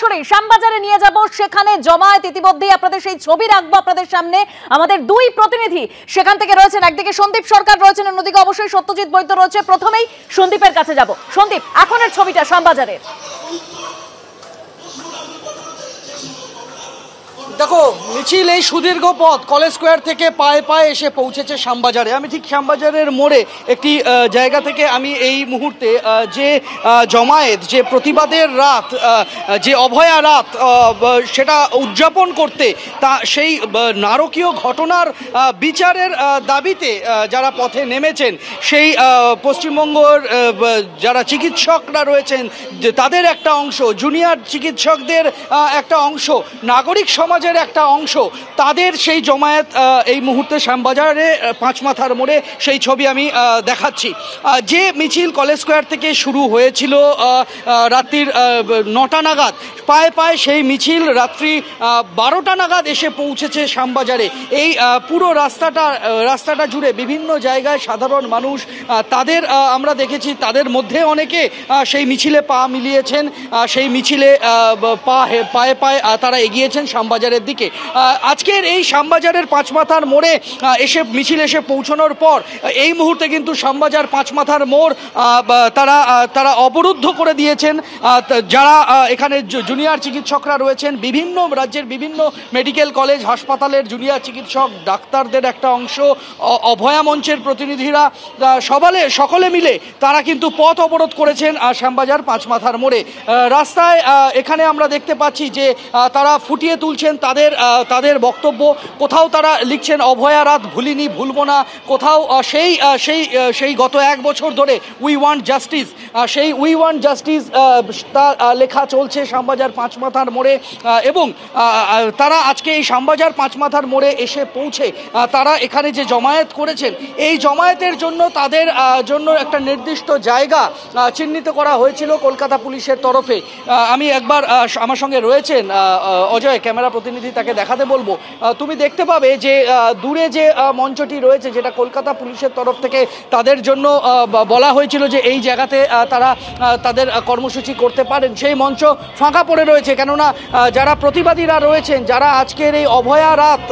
সরাসরি শ্যামবাজারে নিয়ে যাব, সেখানে জমায়েত ইতিমধ্যেই আপনাদের সেই ছবি রাখবো আপনাদের সামনে। আমাদের দুই প্রতিনিধি সেখান থেকে রয়েছেন, একদিকে সন্দীপ সরকার রয়েছেন, অন্যদিকে অবশ্যই সত্যজিৎ বৈদ্য রয়েছে। প্রথমেই সন্দীপের কাছে যাব। সন্দীপ, এখনের ছবিটা শ্যামবাজারের। দেখো, মিছিল এই সুদীর্ঘ পথ কলেজ স্কোয়ার থেকে পায়ে পায়ে এসে পৌঁছেছে শ্যামবাজারে। আমি ঠিক শ্যামবাজারের মোড়ে একটি জায়গা থেকে আমি এই মুহূর্তে যে জমায়েত, যে প্রতিবাদের রাত, যে অভয়া রাত, সেটা উদযাপন করতে তা সেই নারকীয় ঘটনার বিচারের দাবিতে যারা পথে নেমেছেন, সেই পশ্চিমবঙ্গের যারা চিকিৎসকরা রয়েছেন তাদের একটা অংশ, জুনিয়র চিকিৎসকদের একটা অংশ, নাগরিক সমাজ একটা অংশ, তাদের সেই জমায়েত এই মুহূর্তে শ্যামবাজারে পাঁচমাথার মোড়ে সেই ছবি আমি দেখাচ্ছি। যে মিছিল কলেজ স্কোয়ার থেকে শুরু হয়েছিল রাত্রির 9টা নাগাদ, পায়ে পায়ে সেই মিছিল রাত্রি 12টা নাগাদ এসে পৌঁছেছে শ্যামবাজারে। এই পুরো রাস্তাটা জুড়ে বিভিন্ন জায়গায় সাধারণ মানুষ, তাদের আমরা দেখেছি, তাদের মধ্যে অনেকে সেই মিছিলে পা মিলিয়েছেন, সেই মিছিলে পায়ে পায়ে তারা এগিয়েছেন শ্যামবাজারের দিকে। আজকের এই শ্যামবাজারের পাঁচমাথার মোড়ে মিছিল এসে পৌঁছানোর পর এই মুহূর্তে কিন্তু শ্যামবাজার পাঁচমাথার মোড় তারা অবরুদ্ধ করে দিয়েছেন। যারা এখানে জুনিয়র চিকিৎসকরা রয়েছেন, বিভিন্ন রাজ্যের বিভিন্ন মেডিকেল কলেজ হাসপাতালের জুনিয়র চিকিৎসক, ডাক্তারদের একটা অংশ, অভয়া মঞ্চের প্রতিনিধিরা, সকলে মিলে তারা কিন্তু পথ অবরোধ করেছেন শ্যামবাজার পাঁচমাথার মোড়ে। রাস্তায় এখানে আমরা দেখতে পাচ্ছি যে তারা ফুটিয়ে তুলছেন তাদের বক্তব্য। কোথাও তারা লিখছেন অভয়া রাত ভুলিনি, ভুলবো না। কোথাও সেই গত 1 বছর ধরে উই ওয়ান্ট জাস্টিস, সেই উই ওয়ান্ট জাস্টিস তা লেখা চলছে শ্যামবাজার পাঁচমাথার মোড়ে। এবং তারা আজকে এই শ্যামবাজার পাঁচমাথার মোড়ে এসে পৌঁছে তারা এখানে যে জমায়েত করেছেন, এই জমায়েতের জন্য তাদের জন্য একটা নির্দিষ্ট জায়গা চিহ্নিত করা হয়েছিল কলকাতা পুলিশের তরফে। আমি একবার, আমার সঙ্গে রয়েছেন অজয়, ক্যামেরা প্রতিনিধি, তাকে দেখাতে বলবো। তুমি দেখতে পাবে যে দূরে যে মঞ্চটি রয়েছে, যেটা কলকাতা পুলিশের তরফ থেকে তাদের জন্য বলা হয়েছিল যে এই জায়গাতে তারা তাদের কর্মসূচি করতে পারেন, সেই মঞ্চ ফাঁকা পড়ে রয়েছে। কেননা যারা প্রতিবাদীরা রয়েছেন, যারা আজকের এই অভয়া রাত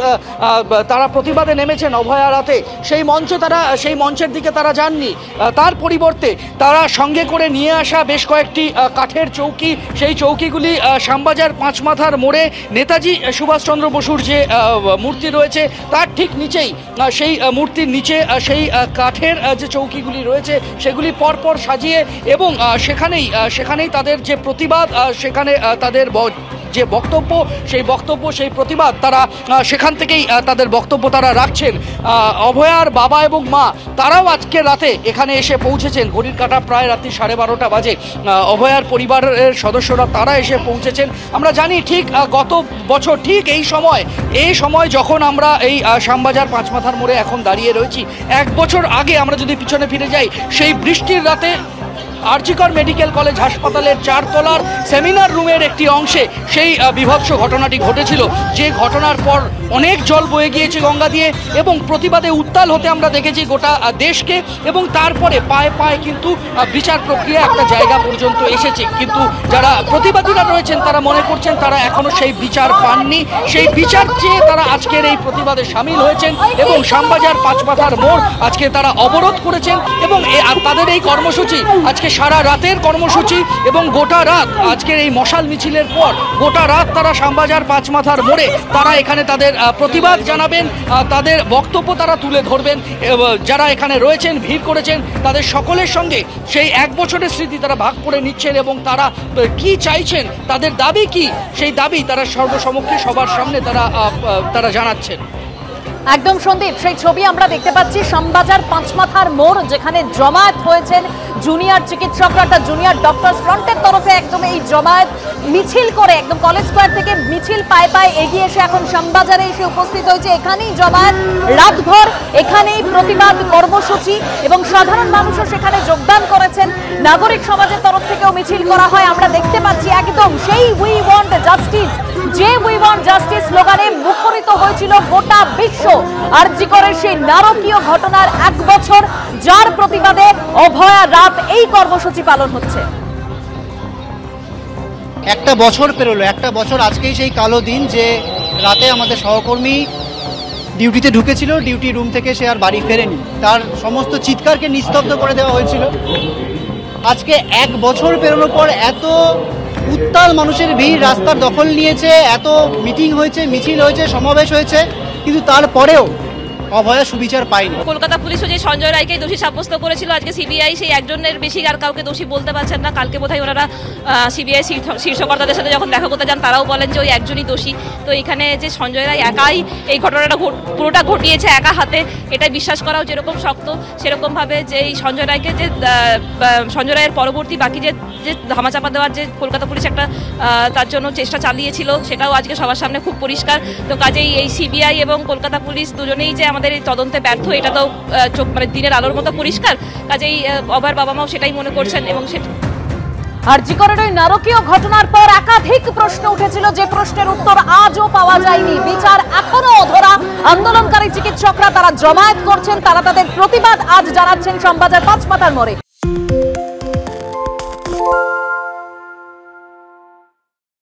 তারা প্রতিবাদে নেমেছেন অভয়া রাতে, সেই মঞ্চের দিকে তারা যাননি। তার পরিবর্তে তারা সঙ্গে করে নিয়ে আসা বেশ কয়েকটি কাঠের চৌকি, সেই চৌকিগুলি শ্যামবাজার পাঁচমাথার মোড়ে নেতাজি সুভাষচন্দ্র বসুর যে মূর্তি রয়েছে তার ঠিক নিচেই, সেই মূর্তির নিচে সেই কাঠের যে চৌকিগুলি রয়েছে সেগুলি পরপর সাজিয়ে, এবং সেখানেই তাদের যে প্রতিবাদ, সেখানে তাদের যে বক্তব্য, সেই প্রতিবাদ তারা সেখান থেকেই তাদের বক্তব্য তারা রাখছেন। অভয়ার বাবা এবং মা তারাও আজকে রাতে এখানে এসে পৌঁছেছেন। ঘড়ির কাঁটা প্রায় রাত্রি 12:30 বাজে। অভয়ার পরিবারের সদস্যরা তারা এসে পৌঁছেছেন। আমরা জানি ঠিক গত বছর ঠিক এই সময় যখন আমরা এই শ্যামবাজার পাঁচমাথার মোড়ে এখন দাঁড়িয়ে রয়েছি, 1 বছর আগে আমরা যদি পিছনে ফিরে যাই, সেই বৃষ্টির রাতে আরজিকর মেডিকেল কলেজ হাসপাতালের 4 তলার সেমিনার রুমের একটি অংশে সেই বিভৎস ঘটনাটি ঘটেছিল, যে ঘটনার পর অনেক জল বয়ে গিয়েছে গঙ্গা দিয়ে, এবং প্রতিবাদে উত্তাল হতে আমরা দেখেছি গোটা দেশকে। এবং তারপরে পায়ে পায়ে কিন্তু বিচার প্রক্রিয়া একটা জায়গা পর্যন্ত এসেছে, কিন্তু যারা প্রতিবাদীরা রয়েছেন তারা মনে করছেন তারা এখনো সেই বিচার পাননি। সেই বিচার চেয়ে তারা আজকের এই প্রতিবাদে সামিল হয়েছেন, এবং শ্যামবাজার পাঁচমাথার মোড় আজকে তারা অবরোধ করেছেন। এবং তাদের এই কর্মসূচি আজকে সারা রাতের কর্মসূচি, এবং গোটা রাত আজকের এই মশাল মিছিলের পর গোটা রাত তারা শ্যামবাজার পাঁচমাথার মোড়ে তারা এখানে তাদের প্রতিবাদ জানাবেন, তাদের বক্তব্য তারা তুলে ধরবেন। যারা এখানে রয়েছেন, ভিড় করেছেন, তাদের সকলের সঙ্গে সেই 1 বছরের স্মৃতি তারা ভাগ করে নিচ্ছেন, এবং তারা কি চাইছেন, তাদের দাবি কি, সেই দাবি তারা সর্বসমক্ষে সবার সামনে তারা জানাচ্ছেন। একদম সন্দীপ, সেই ছবি আমরা দেখতে পাচ্ছি শ্যামবাজার পাঁচমাথার মোড়, যেখানে জমায়েত হয়েছেন জুনিয়র চিকিৎসকরা, জুনিয়র ডক্টরস ফ্রন্টের তরফে একদম এই জমায়েত মিছিল করে একদম কলেজ স্কোয়ার থেকে মিছিল পায়ে পায়ে এগিয়ে এসে এখন শ্যামবাজারে এসে উপস্থিত হয়েছে। এখানেই জমায়েত, রাতভর এখানেই প্রতিবাদ কর্মসূচি, এবং সাধারণ মানুষও সেখানে যোগদান করেছেন। নাগরিক সমাজের তরফ থেকেও মিছিল করা হয়। আমরা দেখতে পাচ্ছি একদম সেই উই ওয়ান্ট জাস্টিস, যে উই ওয়ান্ট জাস্টিস স্লোগানে মুখরিত হয়েছিল গোটা বিশ্ব। আরজিকরের সেই নারকীয় ঘটনার 1 বছর, যার প্রতিবাদে অভয়া রাত এই কর্মসূচি পালন হচ্ছে। একটা বছর পেরোলো, একটা বছর আজকেই সেই কালো দিন যে রাতে আমাদের সহকর্মী ডিউটিতে ঢুকেছিল, ডিউটি রুম থেকে সে আর বাড়ি ফেরেনি। তার সমস্ত চিৎকারকে নিস্তব্ধ করে দেওয়া হয়েছিল। আজকে এক বছর পেরোনোর পর এত উত্তাল মানুষের ভিড়, রাস্তার দখল নিয়েছে, এত মিটিং হয়েছে, মিছিল হয়েছে, সমাবেশ হয়েছে, কিন্তু তারপরেও অভয়া সুবিচার পায়নি। কলকাতা পুলিশও যে সঞ্জয় রায়কে দোষী সাব্যস্ত করেছিল, আজকে সিবিআই সেই একজনের বেশি আর কাউকে দোষী বলতে পারছেন না। কালকে বোধহয় ওনারা সিবিআই শীর্ষকর্তাদের সাথে যখন দেখা করতে যান তারাও বলেন যে ওই একজনই দোষী। তো এখানে যে সঞ্জয় রায় একাই এই ঘটনাটা পুরোটা ঘটিয়েছে একা হাতে, এটাই বিশ্বাস করাও যেরকম শক্ত, সেরকমভাবে যে এই সঞ্জয় রায়কে যে সঞ্জয় রায়ের পরবর্তী বাকি যে ধামাচাপা দেওয়ার যে কলকাতা পুলিশ একটা তার জন্য চেষ্টা চালিয়েছিল, সেটাও আজকে সবার সামনে খুব পরিষ্কার। তো কাজেই এই সিবিআই এবং কলকাতা পুলিশ দুজনেই যে আমাদের এই তদন্তে ব্যর্থ, এটা তো মানে দিনের আলোর মতো পরিষ্কার। কাজেই অভয়ের বাবা মাও সেটাই মনে করছেন। এবং আরজি করের ওই নারকীয় ঘটনার পর একাধিক প্রশ্ন উঠেছিল, যে প্রশ্নের উত্তর আজও পাওয়া যায়নি। বিচার এখনো অধরা। আন্দোলনকারী চিকিৎসকরা তারা জমায়েত করছেন, তারা তাদের প্রতিবাদ আজ জানাচ্ছেন শ্যামবাজার পাঁচমাথার মোড়ে।